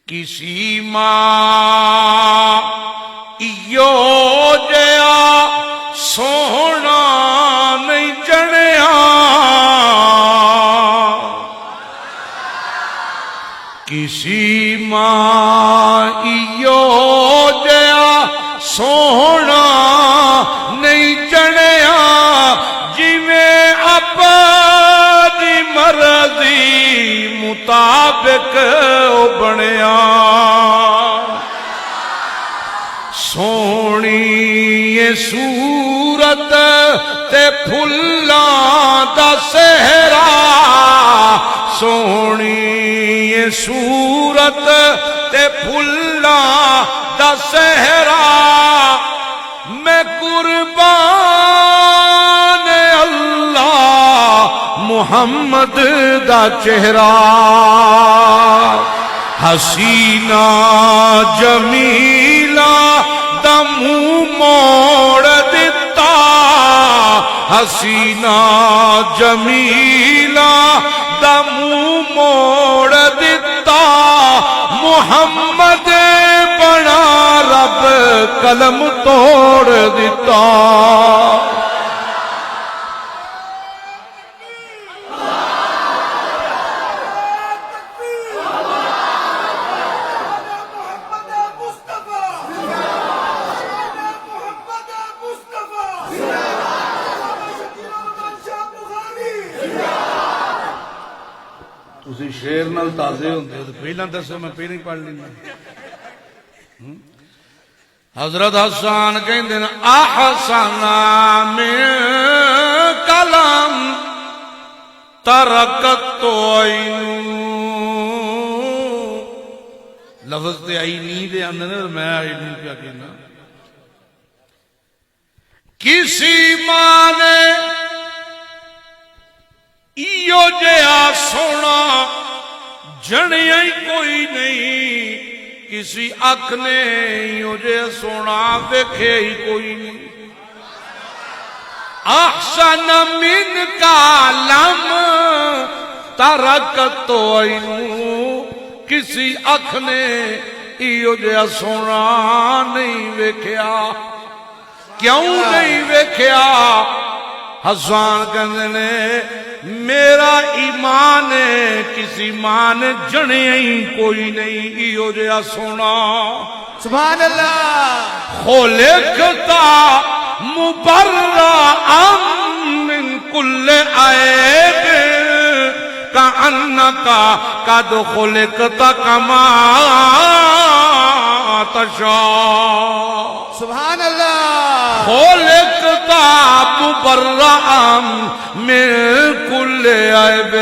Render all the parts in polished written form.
کسی ماں ایو جیا سونا نہیں جنیا کسی ماں ایو جیا سونا نہیں جنیا جویں اپنی مرضی مطابق بنیا سونی یہ صورت تے پھلاں دا صحرا سونی یہ صورت تے پھلاں دا صحرا میں قربان اللہ محمد دا چہرہ حسینہ جمیلہ دا منہ موڑ دیتا حسینہ جمیلہ دا منہ موڑ دیتا محمد بنا رب قلم توڑ دیتا تسی شیر نال تازے ہوندے ہو تو پہلا دسو میں پہلے ہی پڑھ لینا حضرت حسان کہندے نا احسن من کلام ترکت عین لفظ تے عینی دے اندر میں عینی کیا کہنا کسی ماں نے ایو جیا سونا جنیا ہی کوئی نہیں کسی اکھ نے ایو جیا سونا دیکھے ہی کوئی نہیں احسن من کلام ترکت عین کسی اکھ نے ایو جیا سونا نہیں ویکھیا کیوں نہیں ویکھیا حسان کہندے نے میرا ایمان ہے کسی ماں نے جنیا ہی کوئی نہیں ایو جیا سونا سبحان اللہ خلقتا مبرأ من کل عیب کأنک قد خلقت کما تشاء سبحان اللہ خلقتا مبرأ من کل عیب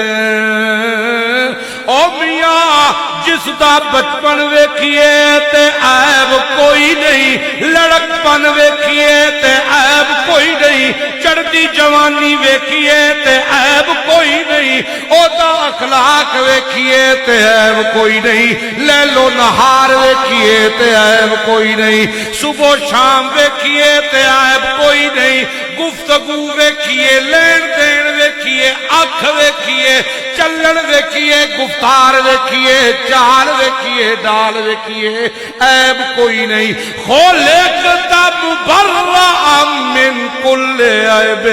او میاں جس دا بچپن ویکھیے تے عیب کوئی نہیں لڑک پن ویکھیے تے عیب کوئی نہیں چڑھتی جوانی ویکھیے تے عیب کوئی نہیں او دا اخلاق ویکھیے تے عیب کوئی نہیں لیل و نہار ویکھیے تے عیب کوئی نہیں صبح و شام ویکھیے تے عیب کوئی نہیں گفتگو ویکھیے لین دین ویکھیے اکھ ویکھیے چلن ویکھیے گفتار ویکھیے چال ویکھیے ڈال ویکھیے عیب کوئی نہیں خلقتا مبرأ من کل عیب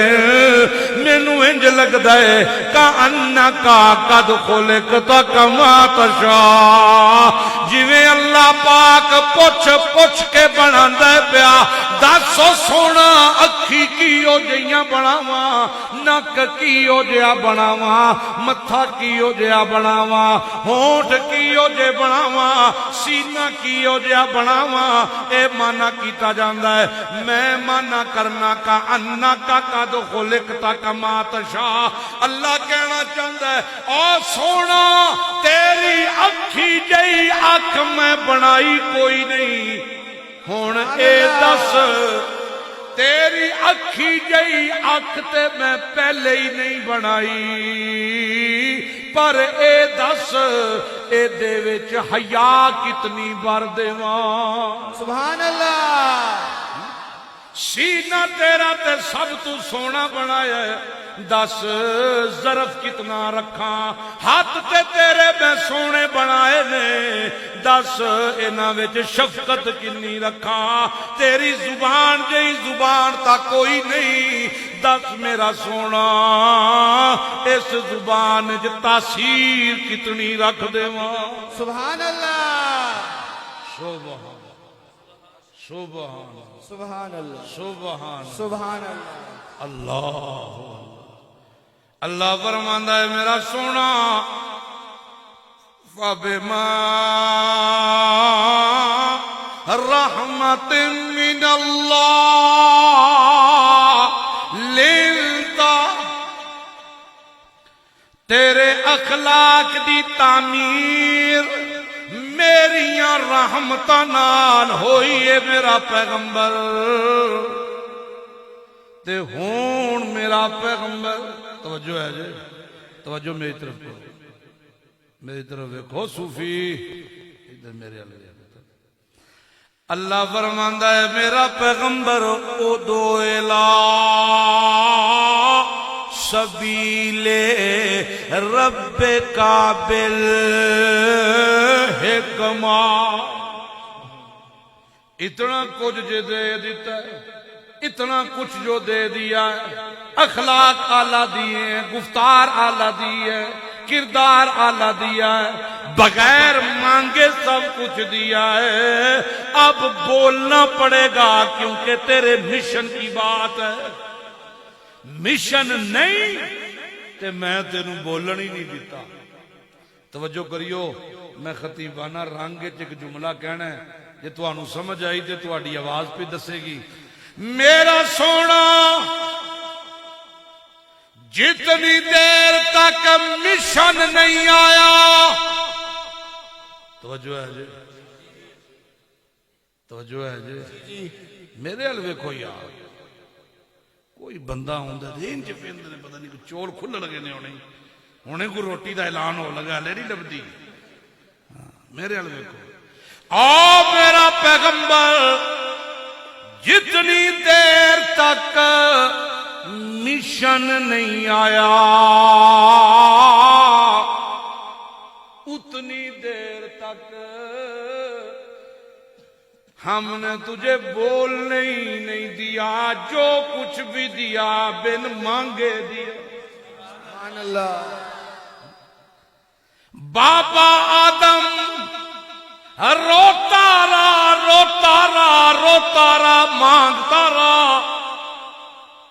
مینوں انج لگدا ہے کأنک قد خلقت کما تشاء جویں اللہ پاک پوچھ پوچھ کے بناندا ہے پیا دسو سونا اکھی کیو جیاں بناواں نک کیو جیا بناواں متھا کیو جیا بناواں ہونٹ کیو جے بناواں سینہ کیو جیا بناواں اے مانا کیتا جاندا ہے میں مانا کرنا کا انک قد خلقت کما تشاء اللہ کہنا چاہتا ہے او سونا تیری اکھی جئی اکھ میں بنائی کوئی نہیں ہن اے دس تیری اکھی جئی اکھ تے میں پہلے ہی نہیں بنائی پر اے دس اے دے وچ حیا کتنی بار دیواں سبحان اللہ سینہ تیرا تے سب تو سونا بنایا ہے، دس ظرف کتنا رکھاں، ہاتھ تے تیرے میں سونے بنائے نے، دس انہاں وچ شفقت کنی رکھاں، تیری زبان جئی زبان تا کوئی نہیں، دس میرا سونا اس زبان وچ تاثیر کتنی رکھ دیواں۔ سبحان اللہ سبحان سبحان سبحان اللہ سبحان سبحان اللہ اللہ اللہ فرماندا ہے میرا سونا فَبِمَا رَحْمَةٍ مِّنَ اللَّهِ لِنْتَ، تیرے اخلاق دی تعمیر میریاں رحمتاں نال ہوئی ہے میرا پیغمبر، تے ہون میرا پیغمبر، توجہ ہے جی، توجہ میری طرف کو، میری طرف دیکھو صوفی ادھر میرے اللہ فرماندا ہے میرا پیغمبر ادعو الی سبیل ربک بالحکمہ، اتنا کچھ جو دے دیتا ہے، اتنا کچھ جو دے دیا ہے، اخلاق اعلیٰ دیے ہیں، گفتار اعلیٰ دی ہے، کردار اعلیٰ دیا ہے، بغیر مانگے سب کچھ دیا ہے، اب بولنا پڑے گا کیونکہ تیرے مشن کی بات ہے، مشن نہیں تے میں تینوں بولن ہی نہیں دیتا۔ توجہ کریو، میں خطیبانہ رنگ ایک جملہ کہنا ہے، جے تانوں سمجھ آئی تے تہاڈی آواز پہ دسے گی، میرا سونا جتنی دیر تک مشن نہیں آیا، توجہ ہے جی، توجہ ہے جی، میرے حل ویکھو یار، کوئی بندہ ہوندہ دین چ پیندے نے پتہ نہیں کہ چول کھل لگے نے ہونے کو روٹی دا اعلان ہو لگا لے نہیں لبدی، میرے حل ویکھو، آ میرا پیغمبر جتنی دیر تک مشن نہیں آیا اتنی دیر تک ہم نے تجھے بولنے ہی نہیں دیا، جو کچھ بھی دیا بن مانگے دیا۔ سبحان اللہ بابا آدم روتا رہا روتا رہا روتا رہا مانگتا رہا،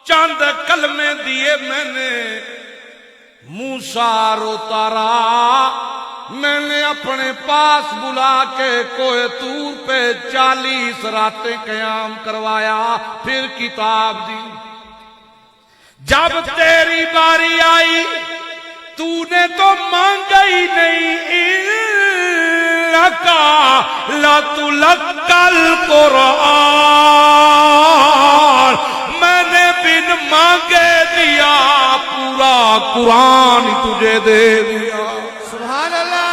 چند کلمے دیے میں نے، موسیٰ روتا رہا، میں نے اپنے پاس بلا کے کوہ طور پہ 40 راتیں قیام کروایا، پھر کتاب دی، جب تیری باری آئی تو نے تو مانگا ہی نہیں، لَتُلَقَّ الْقُرْآنَ، میں نے بن مانگے دیا، پورا قرآن تجھے دے دیا، سبحان اللہ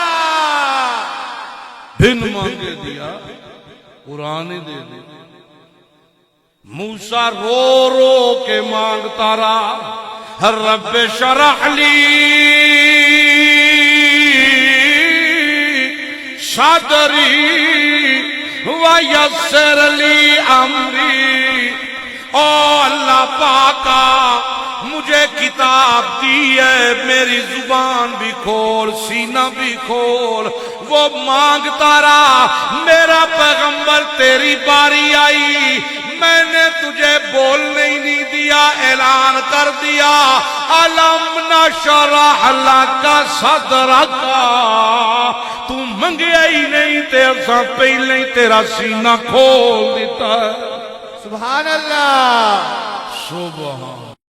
بن مانگے دیا قرآن دے دیا۔ موسیٰ رو رو کے مانگتا رہا، رب شرح لی صدری ویسر لی امری، او اللہ پاکا مجھے کتاب دی ہے، میری زبان بھی کھول سینہ بھی کھول، وہ مانگتا رہا، میرا پیغمبر تیری باری آئی، میں نے تجھے بولنے ہی نہیں دیا، اعلان کر دیا، الم نشرح لک صدرک، تو منگیا ہی نہیں تے اساں پہلے ہی تیرا سینہ کھول دیتا ہے۔ سبحان اللہ سبحان